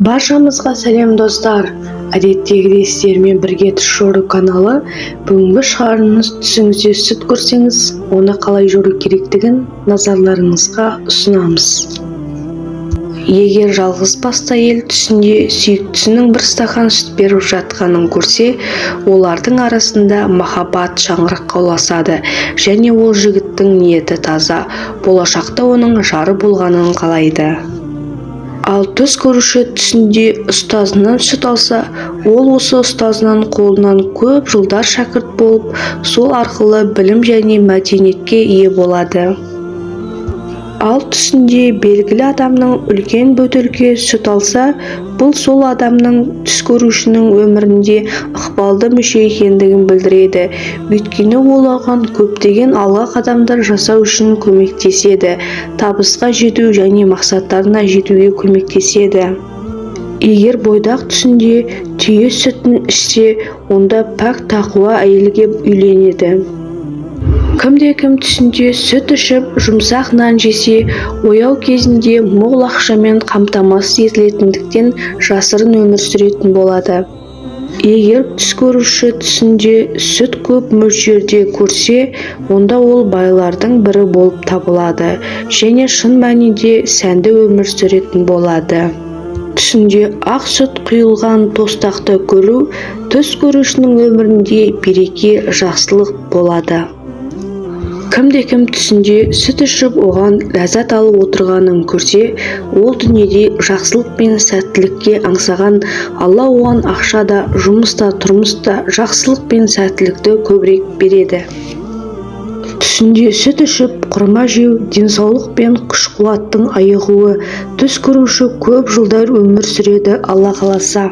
Баршамызға сәлем достар. Әдеттегідей сіздермен бірге түс жору каналы. Бүгінгі шығарылымымыз түсіңізде сүт көрсеңіз, оны қалай жору керектігін назарларыңызға ұсынамыз. Егер жалғыз басты әйел түсінде сүйіктісінің бір стақан сүт беріп жатқанын көрсе, олардың арасында махаббат шаңыраққа ұласады және ол жігіттің ниеті таза, болашақта оның жары болғанын қалайды. Ал түс көруші түсінде ұстазынан сүт алса, ол осы ұстазынан қолынан көп жылдар шәкірт болып, сол арқылы білім және мәдениетке ие болады. Ал түсінде белгілі адамның үлкен бөтелке сүт алса, бұл сол адамның түс көрушінің өмірінде ықпалды мүше екендігін білдіреді. Өйткені ол оған көптеген алға қадамдар жасау үшін көмектеседі, табысқа жету және мақсаттарына жетуге көмектеседі. Егер бойдақ түсінде түйе сүтін ішсе, онда пәк тақуа әйелге үйленеді. Кімде-кім түсінде сүт ішіп, жұмсақ нан жесе, ояу кезінде мол ақшамен қамтамасыз етілетіндіктен жасырын өмір сүретін болады. Егер түс көруші түсінде сүт көп мөлшерде көрсе, онда ол байлардың бірі болып табылады және шын мәнінде сәнді өмір сүретін болады. Түсінде ақ сүт құйылған тостақты көру түс көрушінің өмірінде береке, жақсылық болады. Кімде-кім түсінде сүт ішіп оған ләззат алып отырғанын көрсе, ол дүниеде жақсылық пен сәттілікке аңсаған, Алла оған ақшада, жұмыста, тұрмыста жақсылық пен сәттілікті көбірек береді. Түсінде сүт ішіп құрма жеу денсаулық пен күш-қуаттың айығуы, түс көруші көп жылдар өмір сүреді, Алла қаласа.